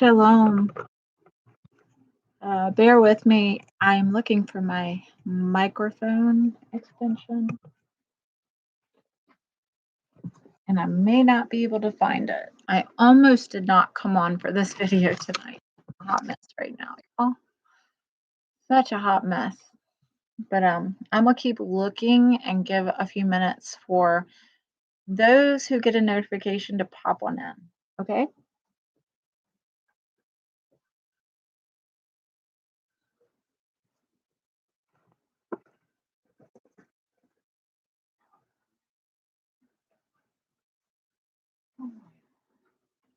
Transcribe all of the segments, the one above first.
Shalom. Bear with me. I'm looking for my microphone extension, and I may not be able to find it. I almost did not come on for this video tonight. A hot mess right now, y'all. Such a hot mess. But I'm gonna keep looking and give a few minutes for those who get a notification to pop on in. Okay?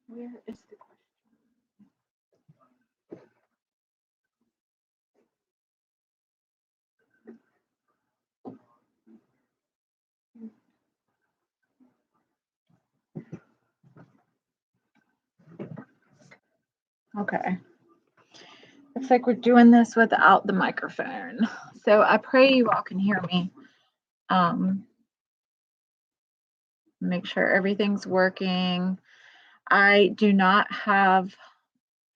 Where is the question? Okay. Looks like we're doing this without the microphone. So I pray you all can hear me. Make sure everything's working. I do not have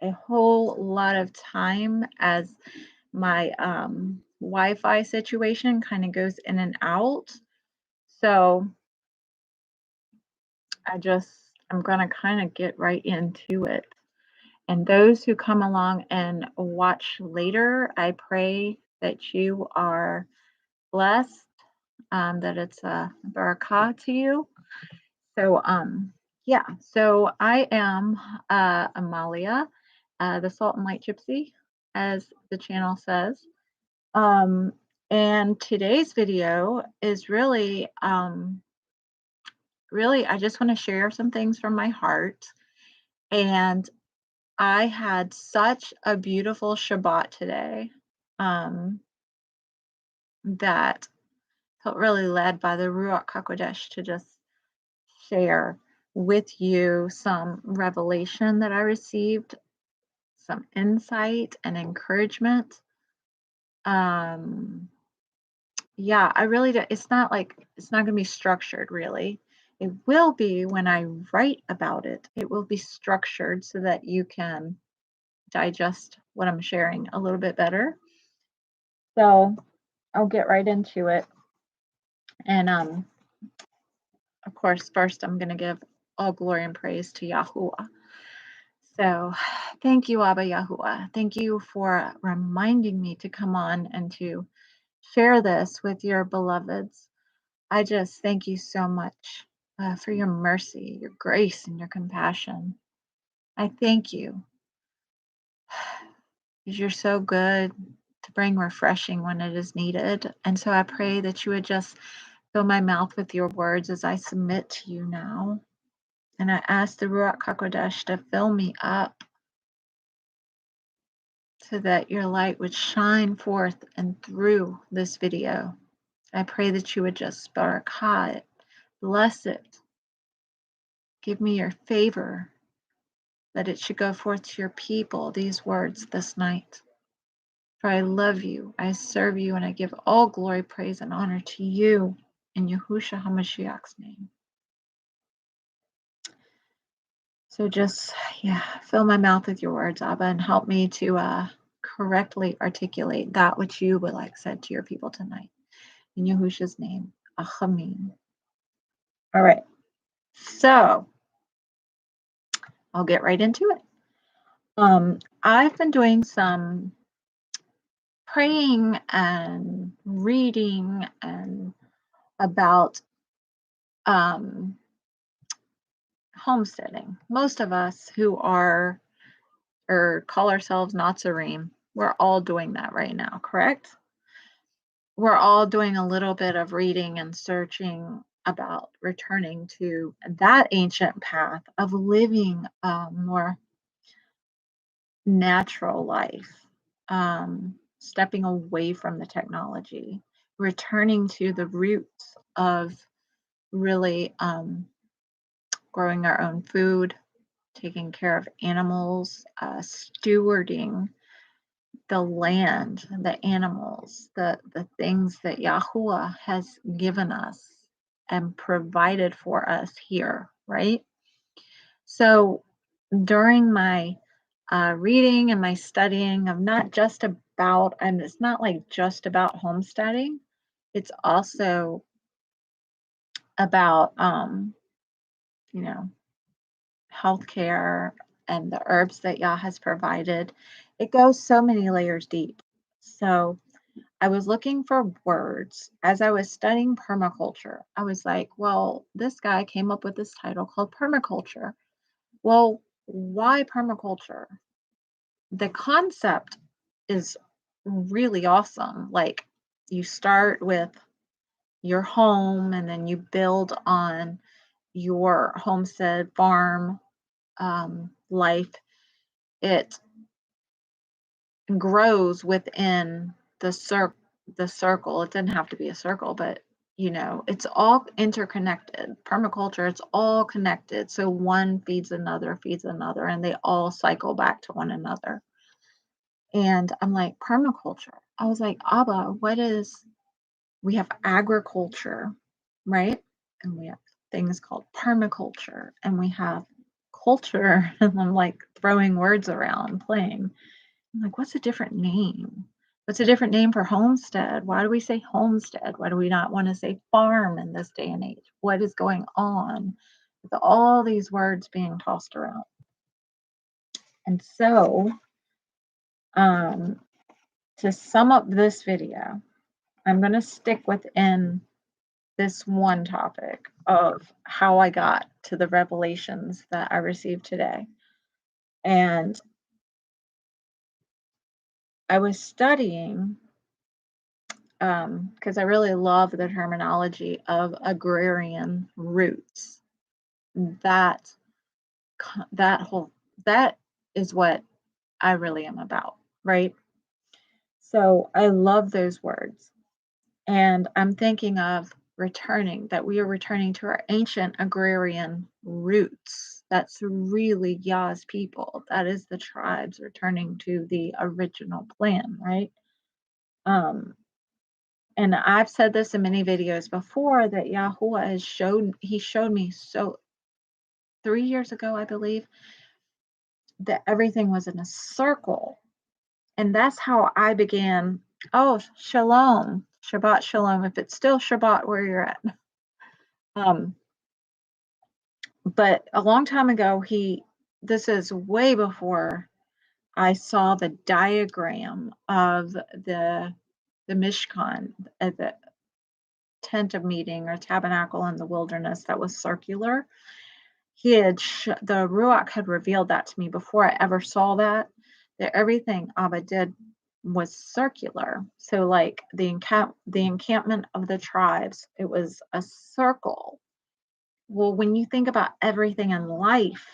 a whole lot of time as my Wi-Fi situation kind of goes in and out. So I'm going to kind of get right into it. And those who come along and watch later, I pray that you are blessed, that it's a barakah to you. So, yeah, so I am Amalia, the Salt and Light Gypsy, as the channel says. And today's video is really, I just want to share some things from my heart. And I had such a beautiful Shabbat today that felt really led by the Ruach HaKodesh to just share with you some revelation that I received, some insight and encouragement. Yeah, I really do. It's not going to be structured really. It will be when I write about it. It will be structured so that you can digest what I'm sharing a little bit better. So I'll get right into it. And of course, first I'm going to give all glory and praise to Yahuah. So thank you, Abba Yahuah. Thank you for reminding me to come on and to share this with your beloveds. I just thank you so much for your mercy, your grace, and your compassion. I thank you because you're so good to bring refreshing when it is needed. And so I pray that you would just fill my mouth with your words as I submit to you now. And I ask the Ruach HaKodesh to fill me up so that your light would shine forth and through this video. I pray that you would just barakah it, bless it, give me your favor, that it should go forth to your people, these words this night. For I love you, I serve you, and I give all glory, praise, and honor to you in Yahushua HaMashiach's name. So just, fill my mouth with your words, Abba, and help me to correctly articulate that which you would like said to your people tonight. In Yahushua's name, Achamin. All right, so I'll get right into it. I've been doing some praying and reading and about homesteading. Most of us who are or call ourselves Natsarim, we're all doing that right now, correct? We're all doing a little bit of reading and searching about returning to that ancient path of living a more natural life, stepping away from the technology, returning to the roots of really growing our own food, taking care of animals, stewarding the land, the animals, the things that Yahuah has given us and provided for us here, right? So during my reading and my studying of not just about, and it's not like just about homesteading. It's also about, you know, healthcare and the herbs that Yah has provided. It goes so many layers deep. So I was looking for words as I was studying permaculture. I was like, well, this guy came up with this title called permaculture. Well, why permaculture? The concept is really awesome. Like, you start with your home and then you build on your homestead farm life. It grows within the circle. It doesn't have to be a circle, but it's all interconnected. Permaculture, it's all connected. So one feeds another, and they all cycle back to one another. And I'm like, permaculture. I was like, Abba, we have agriculture, right? And we have things called permaculture, and we have culture. And I'm like throwing words around, playing. I'm like, what's a different name? What's a different name for homestead? Why do we say homestead? Why do we not want to say farm in this day and age? What is going on with all these words being tossed around? And so, to sum up this video, I'm going to stick within this one topic of how I got to the revelations that I received today. And I was studying because I really love the terminology of agrarian roots. That is what I really am about, right? So I love those words. And I'm thinking of that we are returning to our ancient agrarian roots. That's really Yah's people. That is the tribes returning to the original plan, right? And I've said this in many videos before that Yahuah showed me 3 years ago, I believe, that everything was in a circle. And that's how I began. Oh, Shalom, Shabbat Shalom, if it's still Shabbat where you're at. But a long time ago, this is way before I saw the diagram of the Mishkan, the tent of meeting or tabernacle in the wilderness that was circular. The Ruach had revealed that to me before I ever saw that everything Abba did was circular. So like the encampment of the tribes, it was a circle. Well, when you think about everything in life,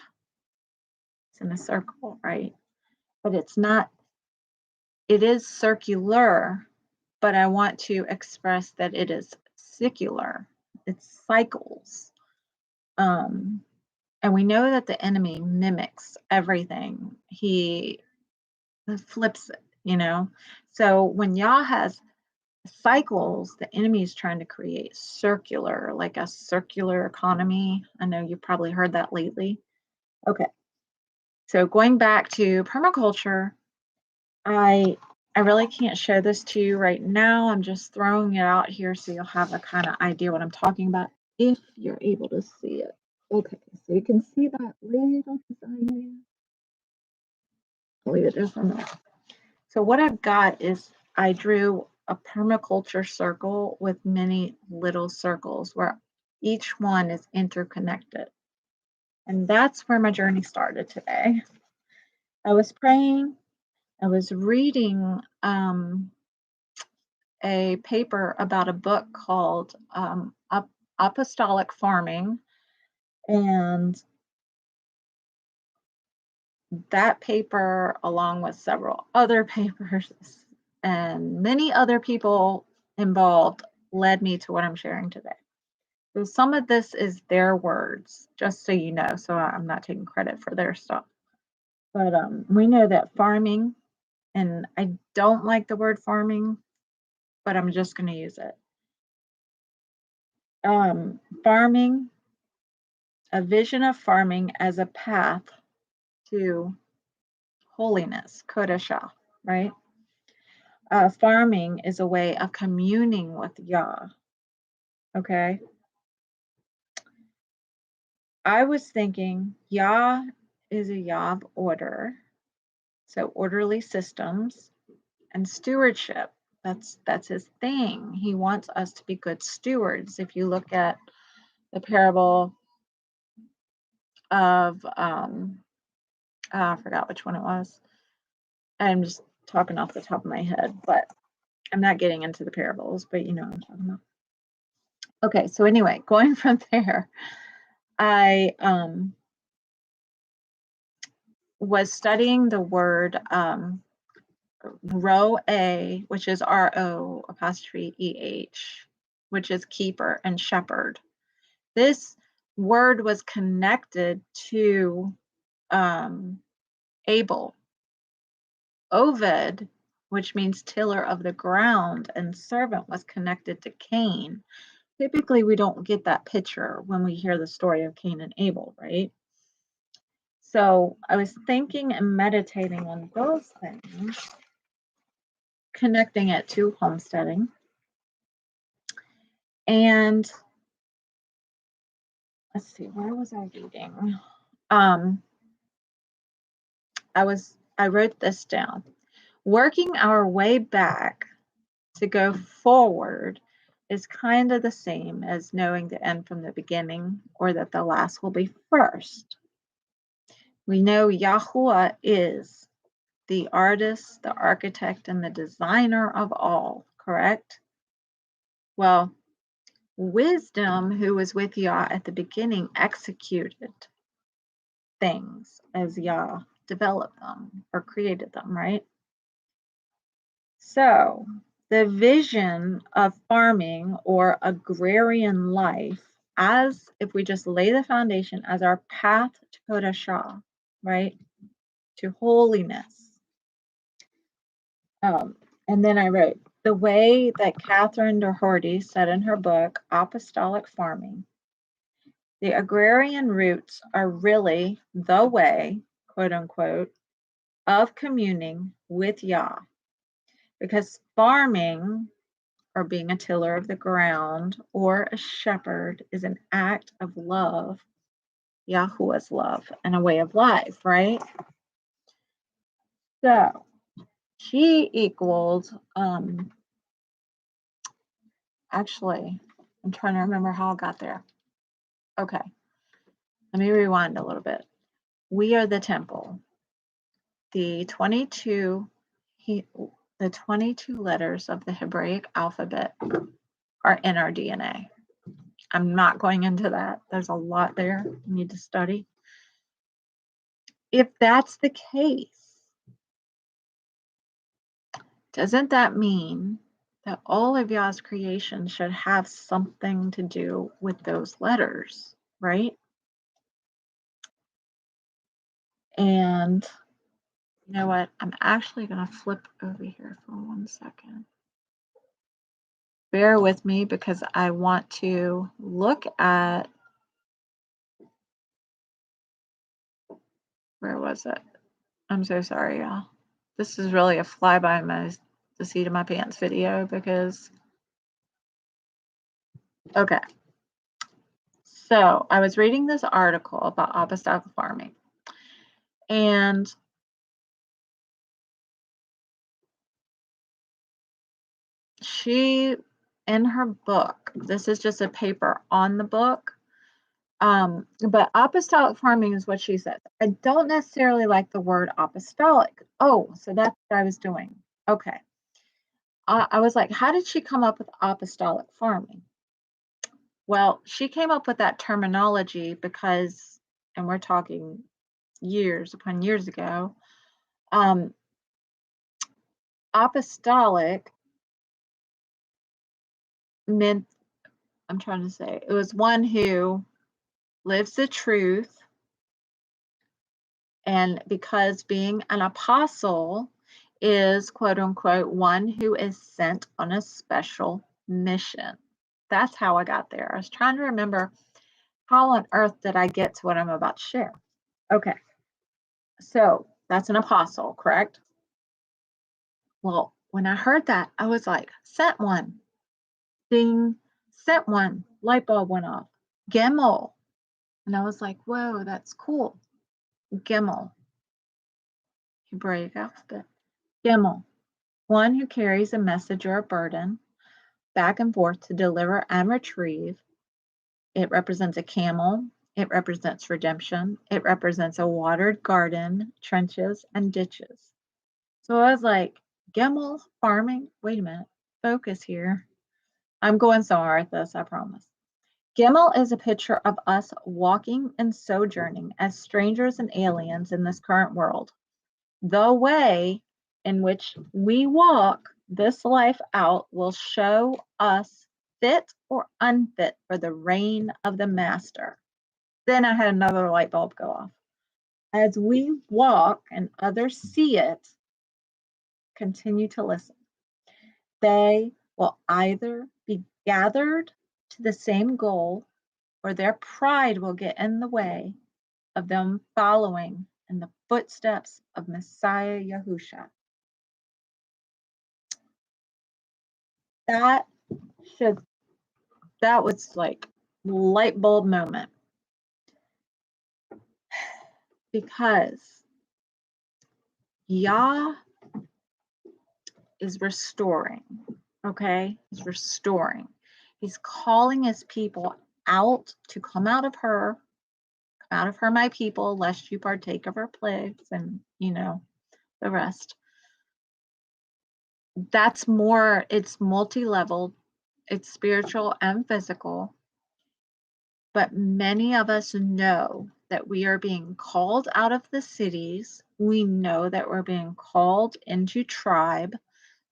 it's in a circle, right? But it's not, it is circular, but I want to express that it is secular. It's cycles. And we know that the enemy mimics everything. He flips it, So when Yah has cycles, the enemy is trying to create circular, like a circular economy. I know you've probably heard that lately. Okay. So going back to permaculture, I really can't show this to you right now. I'm just throwing it out here so you'll have a kind of idea what I'm talking about if you're able to see it. Okay, so you can see that little design there. I'll leave it there for a minute. So what I've got is I drew a permaculture circle with many little circles where each one is interconnected. And that's where my journey started today. I was praying, I was reading a paper about a book called Apostolic Farming, and that paper, along with several other papers and many other people involved, led me to what I'm sharing today. So some of this is their words, just so you know, so I'm not taking credit for their stuff. But we know that farming, and I don't like the word farming, but I'm just going to use it. Farming, a vision of farming as a path to holiness, Kodeshah, right? Farming is a way of communing with Yah. Okay. I was thinking Yah is a Yah of order. So orderly systems and stewardship. That's his thing. He wants us to be good stewards. If you look at the parable of I forgot which one it was. I'm just talking off the top of my head, but I'm not getting into the parables, but you know what I'm talking about. Okay, so anyway, going from there, I was studying the word Roe, which is RO'EH, which is keeper and shepherd. This word was connected to Abel. Oved, which means tiller of the ground, and servant was connected to Cain. Typically, we don't get that picture when we hear the story of Cain and Abel, right? So I was thinking and meditating on those things, connecting it to homesteading. And let's see, where was I reading? I wrote this down. Working our way back to go forward is kind of the same as knowing the end from the beginning, or that the last will be first. We know Yahuah is the artist, the architect, and the designer of all, correct? Well, wisdom, who was with Yah at the beginning, executed things as Yah developed them or created them, right? So the vision of farming or agrarian life, as if we just lay the foundation as our path to Kodeshah, right? To holiness. And then I wrote, the way that Catherine Doherty said in her book, Apostolic Farming, the agrarian roots are really the way, quote unquote, of communing with Yah. Because farming, or being a tiller of the ground, or a shepherd, is an act of love, Yahuah's love, and a way of life, right? So she equals, actually, I'm trying to remember how I got there. Okay, let me rewind a little bit. We are the temple. The 22 letters of the Hebraic alphabet are in our DNA. I'm not going into that. There's a lot there you need to study. If that's the case, doesn't that mean that all of Yah's creation should have something to do with those letters, right? And you know what? I'm actually going to flip over here for 1 second. Bear with me because I want to look at, where was it? I'm so sorry, y'all. This is really a fly by the seat of my pants video because, okay. So I was reading this article about apostolic farming, and she, in her book, this is just a paper on the book, but apostolic farming is what she says. I don't necessarily like the word apostolic. Oh, so that's what I was doing. Okay. I was like, how did she come up with apostolic farming? Well, she came up with that terminology because, and we're talking years upon years ago, apostolic meant, I'm trying to say, it was one who lives the truth. And because being an apostle is, quote unquote, one who is sent on a special mission. That's how I got there. I was trying to remember how on earth did I get to what I'm about to share. Okay. So That's an apostle, correct? Well, when I heard that, I was like, sent one. Ding, sent one. Light bulb went off. Gimel. And I was like, whoa, that's cool. Gimel. Hebraic alphabet. Gimel. One who carries a message or a burden back and forth to deliver and retrieve. It represents a camel. It represents redemption. It represents a watered garden, trenches, and ditches. So I was like, Gimel, farming? Wait a minute. Focus here. I'm going somewhere with this, I promise. Gimel is a picture of us walking and sojourning as strangers and aliens in this current world. The way in which we walk this life out will show us fit or unfit for the reign of the Master. Then I had another light bulb go off. As we walk and others see it, continue to listen. They will either be gathered to the same goal or their pride will get in the way of them following in the footsteps of Messiah Yahusha. That was like light bulb moment, because Yah is restoring, okay? He's restoring. He's calling his people out to come out of her, my people, lest you partake of her plagues, and the rest. That's more, it's multi-level, it's spiritual and physical. But many of us know that we are being called out of the cities. We know that we're being called into tribe.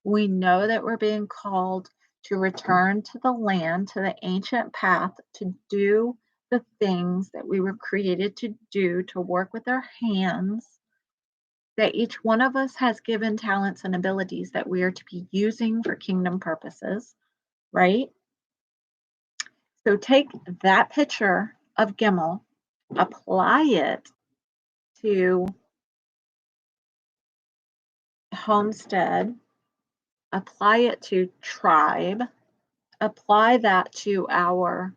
We know that we're being called to return to the land, to the ancient path, to do the things that we were created to do, to work with our hands, that each one of us has given talents and abilities that we are to be using for kingdom purposes, right? So take that picture of Gimel, apply it to homestead, apply it to tribe, apply that to our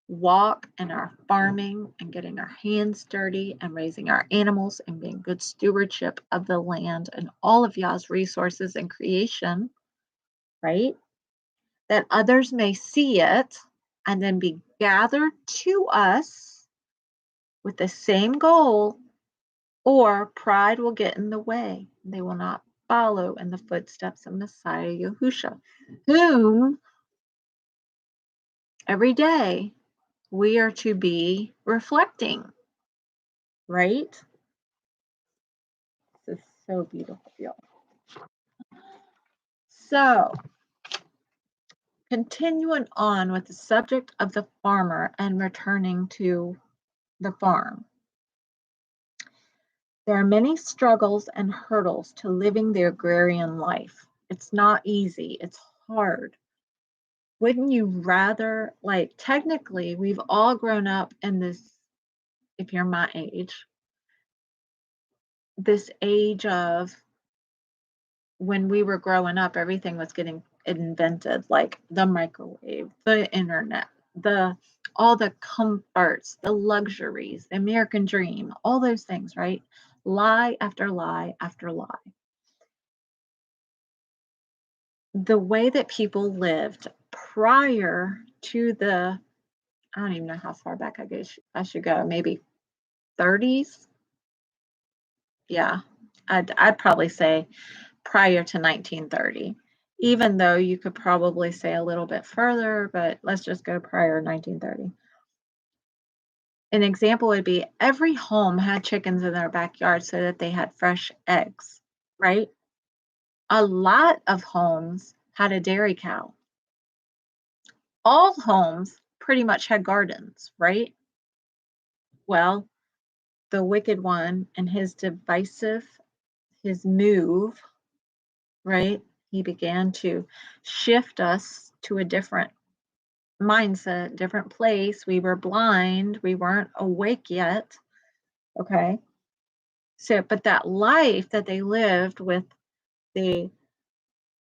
walk and our farming and getting our hands dirty and raising our animals and being good stewardship of the land and all of Yah's resources and creation, right? That others may see it and then be gathered to us with the same goal, or pride will get in the way. They will not follow in the footsteps of Messiah Yahusha, whom every day we are to be reflecting, right? This is so beautiful, y'all. So, continuing on with the subject of the farmer and returning to the farm. There are many struggles and hurdles to living the agrarian life. It's not easy, it's hard. Wouldn't you rather, like, technically, we've all grown up in this, if you're my age, this age of when we were growing up, everything was getting invented, like the microwave, the internet, all the comforts, the luxuries, the American dream, all those things, right? Lie after lie after lie. The way that people lived prior to the, I don't even know how far back I should go, maybe 30s. Yeah, I'd probably say prior to 1930, even though you could probably say a little bit further, but let's just go prior to 1930. An example would be every home had chickens in their backyard so that they had fresh eggs, right? A lot of homes had a dairy cow. All homes pretty much had gardens, right? Well, the wicked one and his move, right? He began to shift us to a different mindset, different place. We were blind. We weren't awake yet. Okay. So, but that life that they lived with the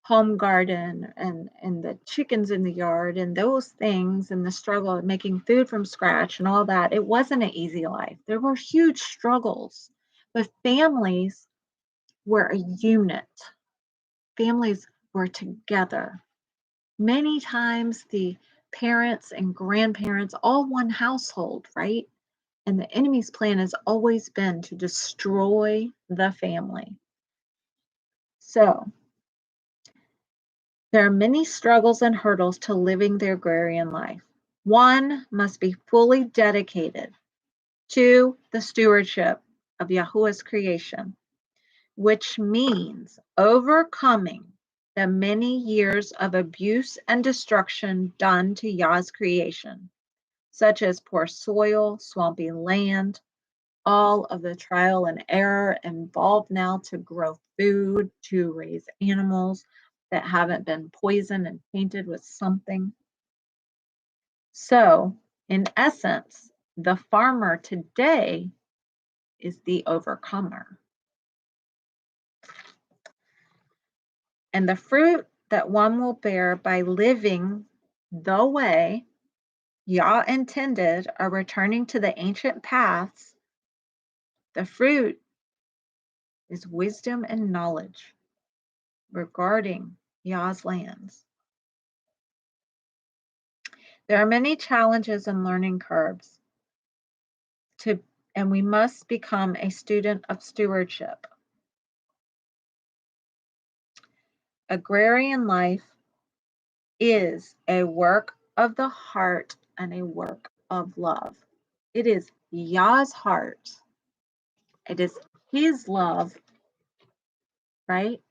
home garden and the chickens in the yard and those things and the struggle of making food from scratch and all that, it wasn't an easy life. There were huge struggles, but families were a unit. Families were together. Many times the parents and grandparents, all one household, right? And the enemy's plan has always been to destroy the family. So there are many struggles and hurdles to living the agrarian life. One must be fully dedicated to the stewardship of Yahuah's creation, which means overcoming the many years of abuse and destruction done to Yah's creation, such as poor soil, swampy land, all of the trial and error involved now to grow food, to raise animals that haven't been poisoned and tainted with something. So, in essence, the farmer today is the overcomer. And the fruit that one will bear by living the way Yah intended or returning to the ancient paths, the fruit is wisdom and knowledge regarding Yah's lands. There are many challenges and learning curves and we must become a student of stewardship. Agrarian life is a work of the heart and a work of love. It is Yah's heart. It is His love, right?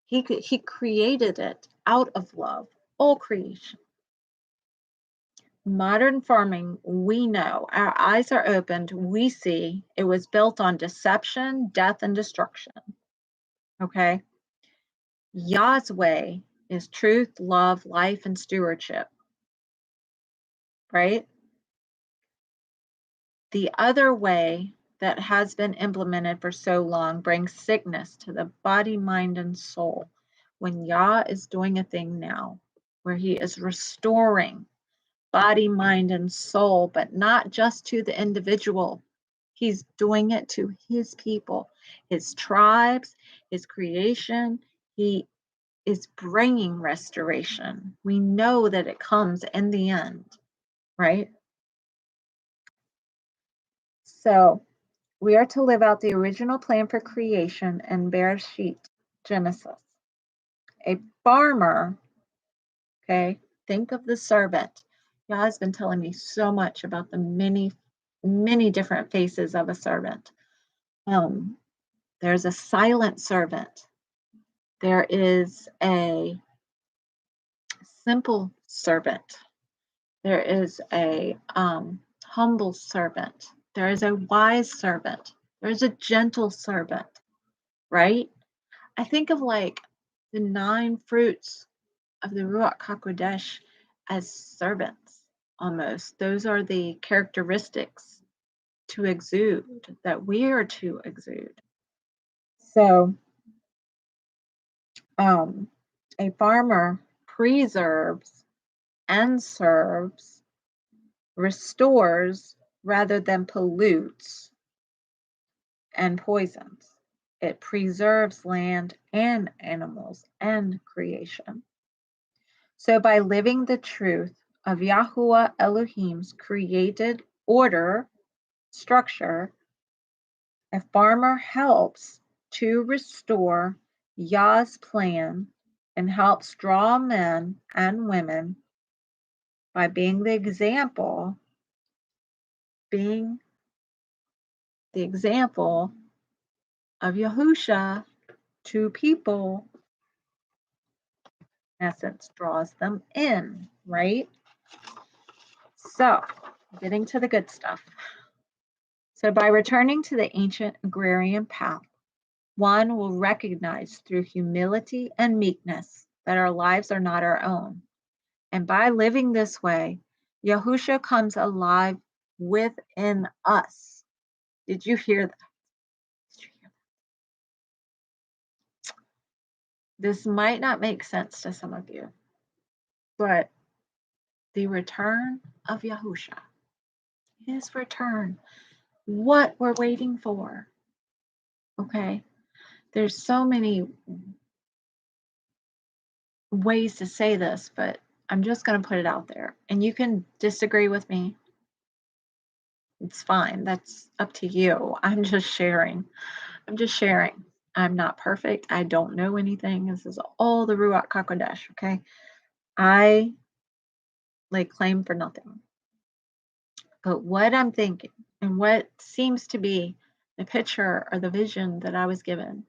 He created it out of love, all creation. Modern farming, we know, our eyes are opened, we see it was built on deception, death, and destruction. Okay? Yah's way is truth, love, life, and stewardship. Right? The other way that has been implemented for so long brings sickness to the body, mind, and soul. When Yah is doing a thing now where He is restoring body, mind, and soul, but not just to the individual. He's doing it to His people, His tribes, His creation. He is bringing restoration. We know that it comes in the end, right? So we are to live out the original plan for creation in Bereshit, Genesis. A farmer, okay, think of the servant. Yah has been telling me so much about the many different faces of a servant. There's a silent servant. There is a simple servant. There is a humble servant. There is a wise servant. There's a gentle servant, right? I think of like the 9 fruits of the Ruach HaKodesh as servants almost. Those are the characteristics to exude, that we are to exude. So a farmer preserves and serves, restores rather than pollutes and poisons. It preserves land and animals and creation. So by living the truth of Yahuah Elohim's created order, structure, a farmer helps to restore Yah's plan and helps draw men and women by being the example of Yahusha to people, in essence, draws them in, right? So, getting to the good stuff. So by returning to the ancient agrarian path, one will recognize through humility and meekness that our lives are not our own. And by living this way, Yahusha comes alive within us. Did you hear that? Did you This might not make sense to some of you, but the return of Yahusha, his return, what we're waiting for. Okay, there's so many ways to say this, but I'm just going to put it out there. And you can disagree with me. It's fine. That's up to you. I'm just sharing. I'm not perfect. I don't know anything. This is all the Ruach HaKodesh, okay? I lay claim for nothing. But what I'm thinking and what seems to be the picture or the vision that I was given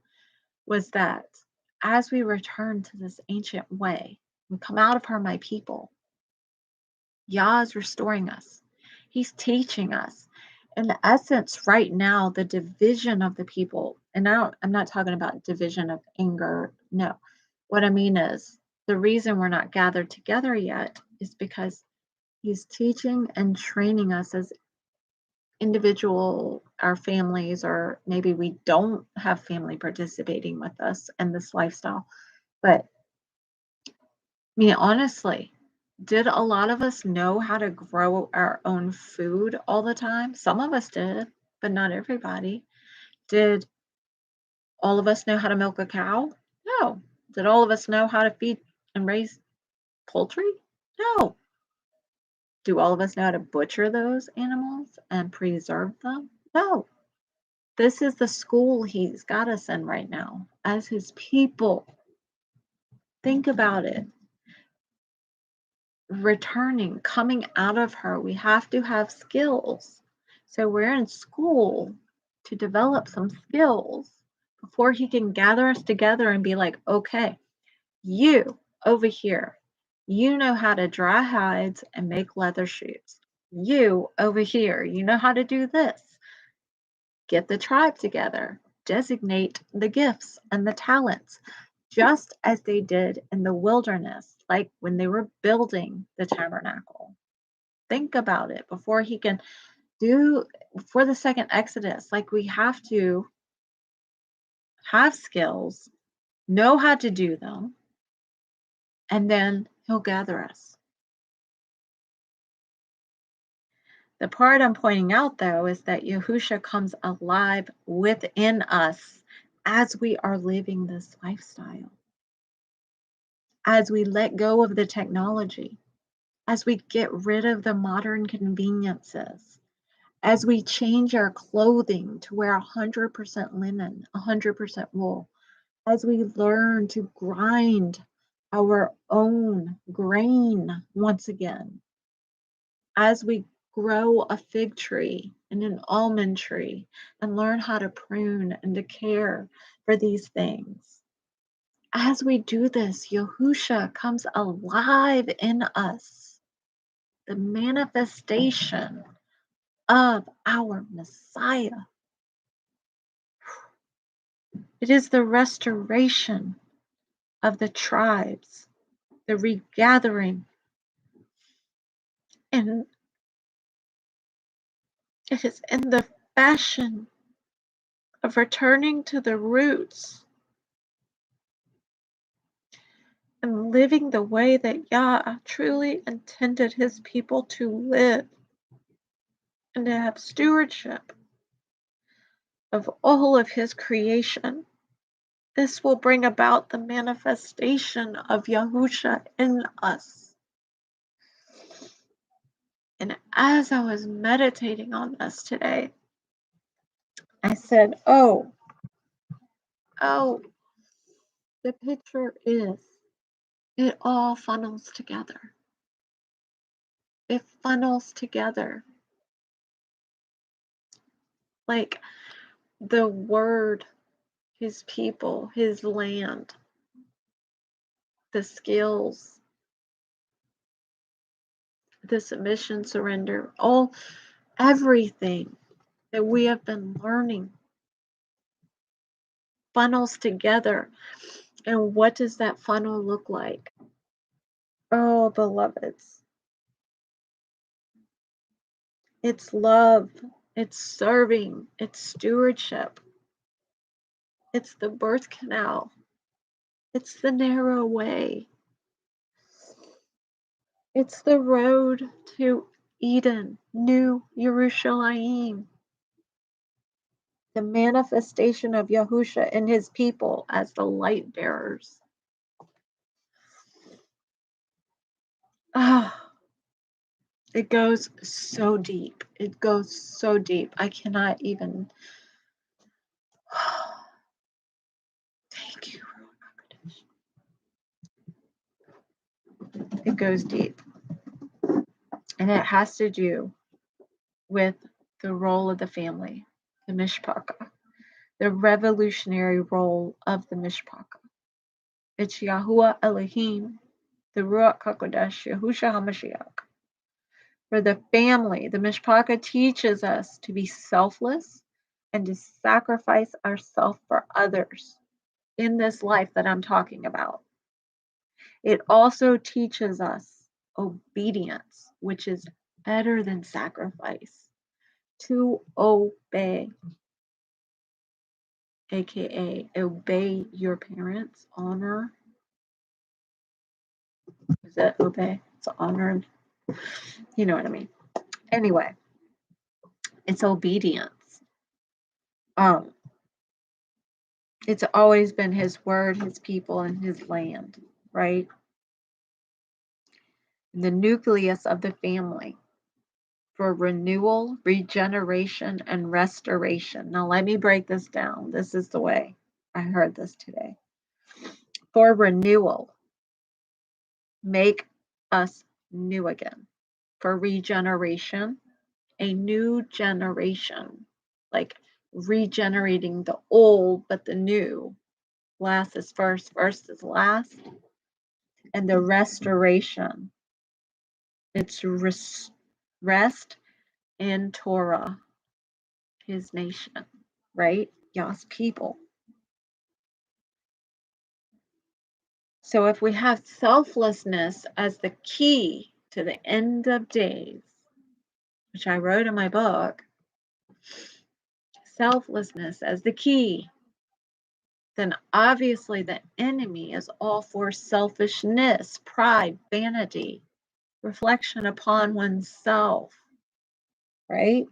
was that as we return to this ancient way, we come out of her, my people, Yah is restoring us. He's teaching us. In essence, right now, the division of the people, and I'm not talking about division of anger. No. What I mean is the reason we're not gathered together yet is because he's teaching and training us as individual, our families, or maybe we don't have family participating with us in this lifestyle. But I mean, honestly, did a lot of us know how to grow our own food all the time? Some of us did, but not everybody. Did all of us know how to milk a cow? No. Did all of us know how to feed and raise poultry? No. Do all of us know how to butcher those animals and preserve them? No. This is the school he's got us in right now as his people. Think about it. Returning, coming out of her, we have to have skills. So we're in school to develop some skills before he can gather us together and be like, okay, you over here, you know how to dry hides and make leather shoes. You over here, you know how to do this. Get the tribe together, designate the gifts and the talents, just as they did in the wilderness, like when they were building the tabernacle. Think about it before he can do, for the second Exodus, like we have to have skills, know how to do them, and then he'll gather us. The part I'm pointing out, though, is that Yahusha comes alive within us as we are living this lifestyle, as we let go of the technology, as we get rid of the modern conveniences, as we change our clothing to wear 100% linen, 100% wool, as we learn to grind our own grain once again, as we grow a fig tree and an almond tree and learn how to prune and to care for these things. As we do this, Yahusha comes alive in us, the manifestation of our Messiah. It is the restoration of the tribes, the regathering, and it is in the fashion of returning to the roots and living the way that Yah truly intended his people to live and to have stewardship of all of his creation. This will bring about the manifestation of Yahusha in us. And as I was meditating on this today, I said, oh, the picture is, it all funnels together. It funnels together. Like the word, his people, his land, the skills, the submission, surrender, everything that we have been learning funnels together. And what does that funnel look like? Oh, beloveds, it's love, it's serving, it's stewardship, it's the birth canal, It's the narrow way. It's the road to Eden, New Yerushalayim. The manifestation of Yahusha and his people as the light bearers. It goes so deep. It goes so deep. I cannot even. Thank you, Ruach HaKodesh. It goes deep. And it has to do with the role of the family, the Mishpachah, the revolutionary role of the Mishpachah. It's Yahuah Elohim, the Ruach HaKodesh, Yahusha HaMasciach. For the family, the Mishpachah teaches us to be selfless and to sacrifice ourselves for others in this life that I'm talking about. It also teaches us obedience, which is better than sacrifice, to obey, aka obey your parents, honor. Is it obey? It's honor. You know what I mean. Anyway, it's obedience. It's always been his word, his people, and his land, right? The nucleus of the family for renewal, regeneration, and restoration. Now, let me break this down. This is the way I heard this today. For renewal, make us new again. For regeneration, a new generation, like regenerating the old, but the new. Last is first, first is last. And the restoration, it's rest in Torah, his nation, right? Yah's people. So if we have selflessness as the key to the end of days, which I wrote in my book, selflessness as the key, then obviously the enemy is all for selfishness, pride, vanity, reflection upon oneself, right?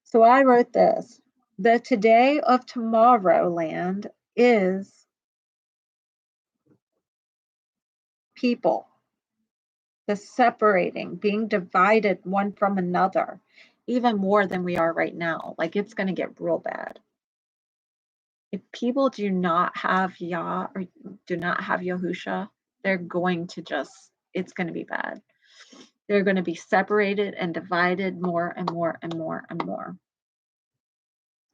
So I wrote this. The today of Tomorrowland is people, the separating, being divided one from another, even more than we are right now. Like it's going to get real bad. If people do not have Yah or do not have Yahusha, they're going to it's going to be bad. They're going to be separated and divided more and more and more and more.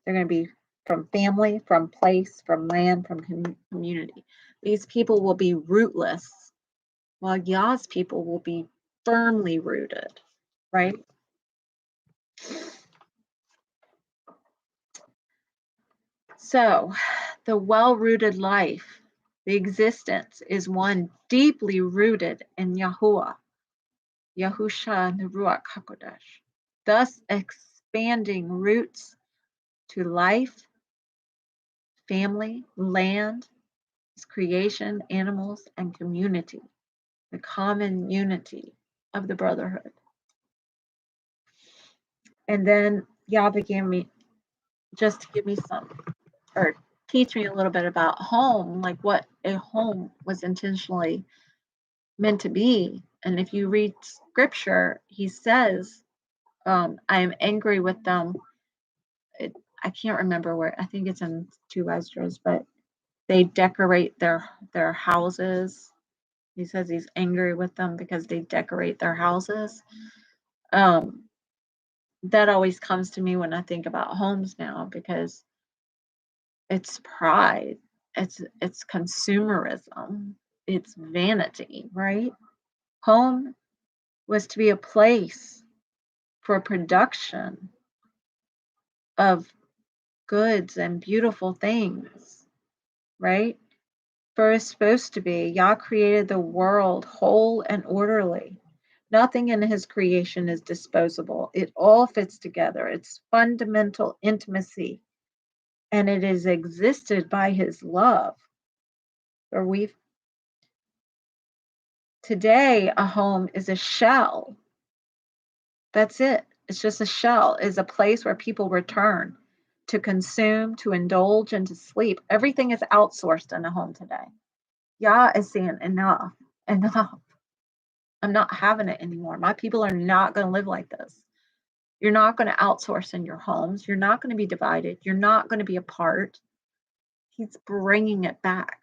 They're going to be from family, from place, from land, from community. These people will be rootless, while Yah's people will be firmly rooted, right? So, the well-rooted life, the existence, is one deeply rooted in Yahuah, Yahusha and the Ruach HaKodesh, thus expanding roots to life, family, land, creation, animals, and community, the common unity of the brotherhood. And then Yah began me just to give me some, or teach me a little bit about home, like what a home was intentionally meant to be. And if you read scripture, he says, I am angry with them. I can't remember where, I think it's in 2 Esdras, but they decorate their houses. He says he's angry with them because they decorate their houses. That always comes to me when I think about homes now, because it's pride, it's consumerism, it's vanity, right? Home was to be a place for production of goods and beautiful things, right? For it's supposed to be. Yah created the world whole and orderly. Nothing in his creation is disposable. It all fits together. It's fundamental intimacy and it is existed by his love. Or today, a home is a shell. That's it. It's just a shell. It's a place where people return to consume, to indulge, and to sleep. Everything is outsourced in a home today. Yah is saying enough, enough. I'm not having it anymore. My people are not going to live like this. You're not going to outsource in your homes. You're not going to be divided. You're not going to be apart. He's bringing it back.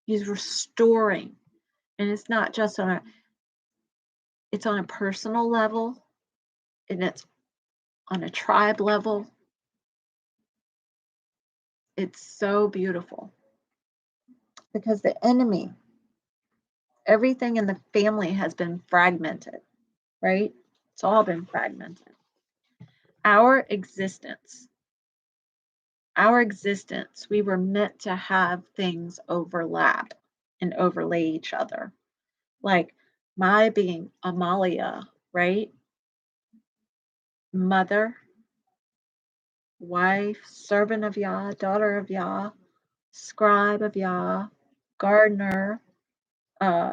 He's restoring. And it's not just it's on a personal level, and it's on a tribe level. It's so beautiful because the enemy, everything in the family has been fragmented, right? It's all been fragmented. Our existence, we were meant to have things overlap and overlay each other. Like my being Amalia, right? Mother, wife, servant of Yah, daughter of Yah, scribe of Yah, gardener,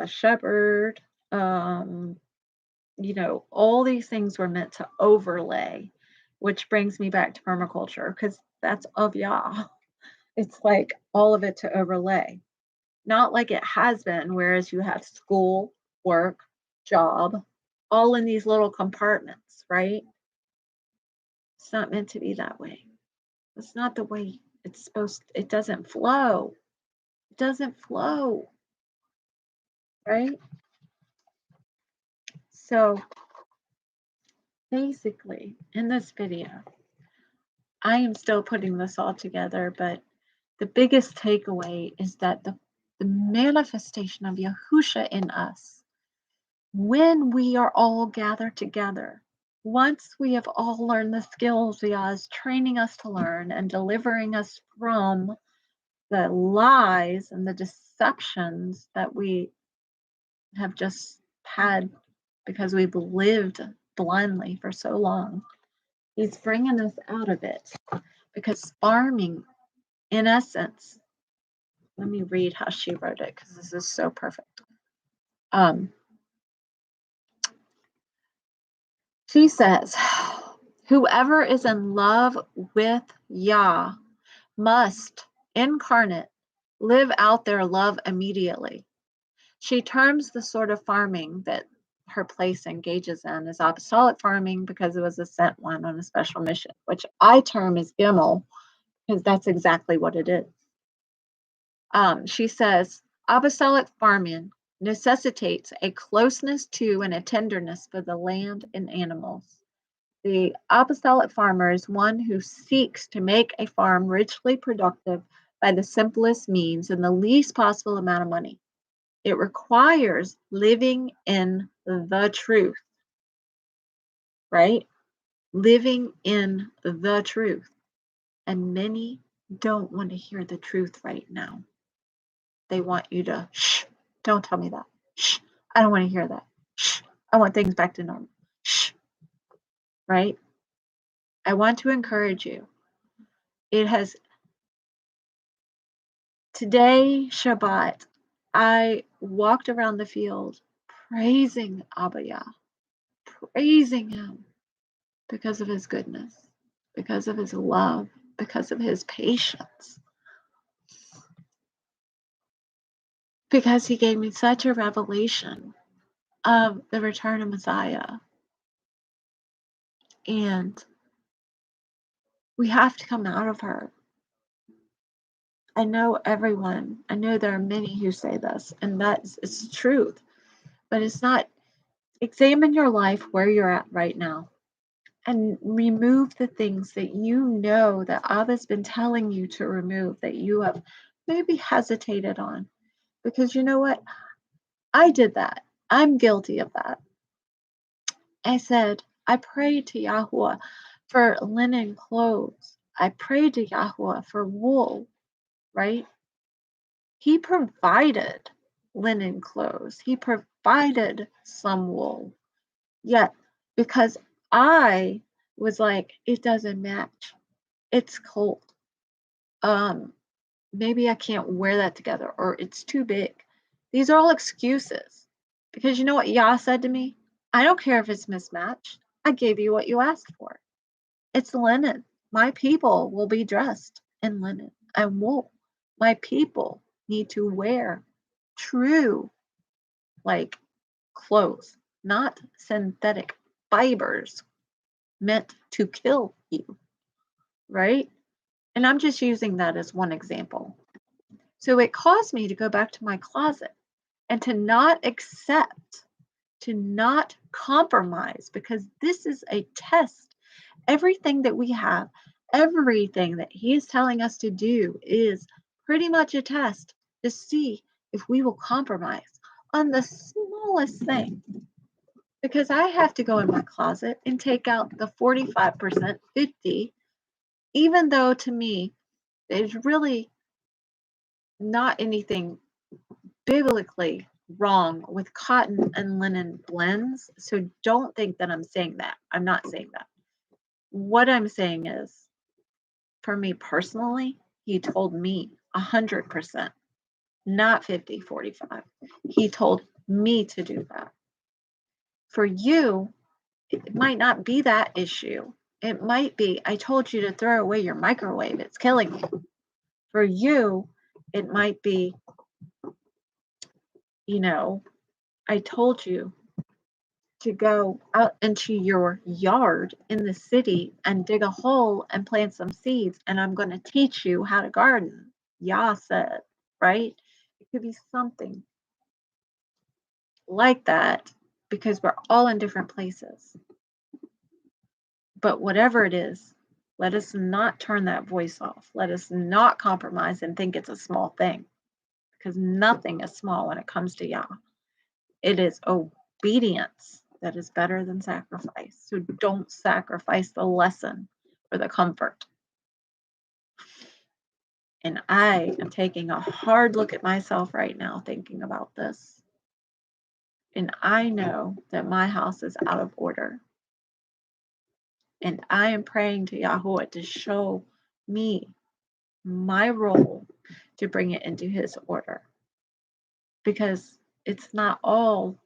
shepherd, all these things were meant to overlay, which brings me back to permaculture because that's of Yah. It's like all of it to overlay, not like it has been, whereas you have school, work, job, all in these little compartments, right? It's not meant to be that way. It's not the way it's supposed to. It doesn't flow. It doesn't flow, right? So basically, in this video, I am still putting this all together, but the biggest takeaway is that the manifestation of Yahusha in us, when we are all gathered together, once we have all learned the skills Yah is training us to learn and delivering us from the lies and the deceptions that we have just had because we've lived blindly for so long, he's bringing us out of it. Because farming, in essence, let me read how she wrote it because this is so perfect. She says, whoever is in love with Yah must, incarnate, live out their love immediately. She terms the sort of farming that her place engages in as apostolic farming because it was a sent one on a special mission, which I term as Gimel because that's exactly what it is. She says, apostolic farming necessitates a closeness to and a tenderness for the land and animals. The apostolic farmer is one who seeks to make a farm richly productive by the simplest means and the least possible amount of money. It requires living in the truth, right? Living in the truth. And many don't want to hear the truth right now. They want you to, shh, don't tell me that. Shh, I don't want to hear that. Shh, I want things back to normal. Shh, right? I want to encourage you. Today, Shabbat, I walked around the field praising Abba Yah, praising him because of his goodness, because of his love, because of his patience. Because he gave me such a revelation of the return of Messiah. And we have to come out of her. I know there are many who say this, and it's the truth. But it's not. Examine your life where you're at right now and remove the things that you know that Abba's been telling you to remove, that you have maybe hesitated on. Because you know what? I did that. I'm guilty of that. I said, I prayed to Yahuah for linen clothes. I prayed to Yahuah for wool, right? He provided linen clothes. He provided some wool. Yet, because I was like, it doesn't match. It's cold. maybe I can't wear that together, or it's too big. These are all excuses. Because you know what Yah said to me? I don't care if it's mismatched. I gave you what you asked for. It's linen. My people will be dressed in linen and wool. My people need to wear true, like, clothes, not synthetic fibers meant to kill you, right? And I'm just using that as one example. So it caused me to go back to my closet and to not accept, to not compromise, because this is a test. Everything that we have, everything that he is telling us to do is pretty much a test to see if we will compromise on the smallest thing. Because I have to go in my closet and take out the 45%, 50, even though to me, there's really not anything biblically wrong with cotton and linen blends. So don't think that I'm saying that. I'm not saying that. What I'm saying is, for me personally, he told me 100%, not 50, 45. He told me to do that. For you, it might not be that issue. It might be, I told you to throw away your microwave. It's killing you. For you, it might be, I told you to go out into your yard in the city and dig a hole and plant some seeds, and I'm going to teach you how to garden. Yah said, right? It could be something like that, because we're all in different places. But whatever it is, let us not turn that voice off. Let us not compromise and think it's a small thing, because nothing is small when it comes to Yah. It is obedience that is better than sacrifice. So don't sacrifice the lesson for the comfort. And I am taking a hard look at myself right now thinking about this. And I know that my house is out of order. And I am praying to Yahuah to show me my role to bring it into his order. Because it's not all,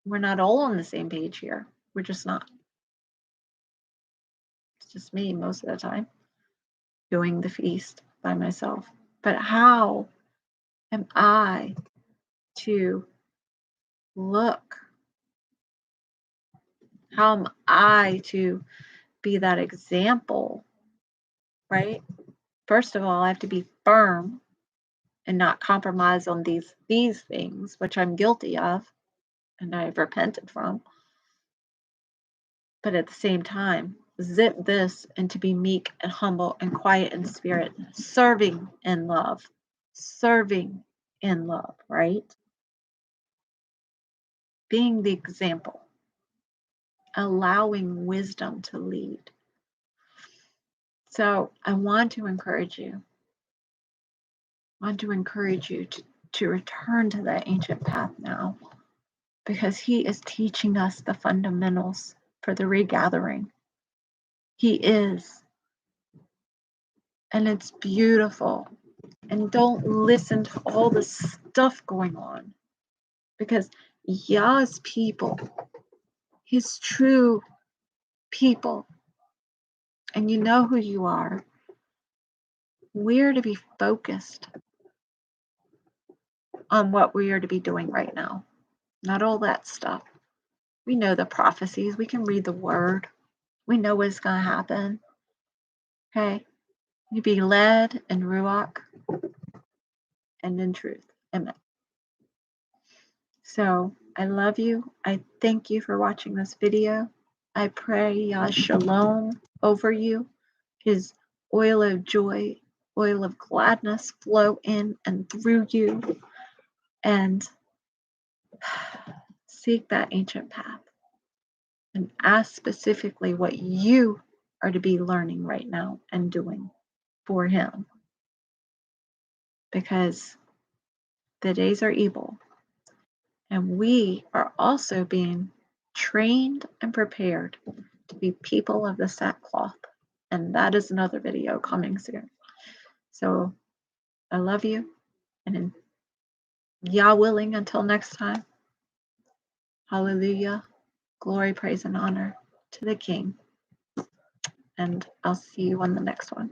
we're not all on the same page here. We're just not. It's just me most of the time doing the feast by myself. But how am I to look? How am I to be that example, right? First of all, I have to be firm and not compromise on these things, which I'm guilty of and I've repented from. But at the same time, zip this and to be meek and humble and quiet in spirit, serving in love, right? Being the example, allowing wisdom to lead. So I want to encourage you. To return to that ancient path now, because he is teaching us the fundamentals for the regathering. He is. And it's beautiful. And don't listen to all the stuff going on, because Yah's people, his true people, and you know who you are, we're to be focused on what we are to be doing right now. Not all that stuff. We know the prophecies. We can read the word. We know what's going to happen. Okay? You be led in Ruach and in truth. Amen. So I love you. I thank you for watching this video. I pray Yah Shalom over you. His oil of joy, oil of gladness flow in and through you. And seek that ancient path. And ask specifically what you are to be learning right now and doing for him. Because the days are evil. And we are also being trained and prepared to be people of the sackcloth. And that is another video coming soon. So I love you, and in Yah willing, until next time, hallelujah, glory, praise, and honor to the King. And I'll see you on the next one.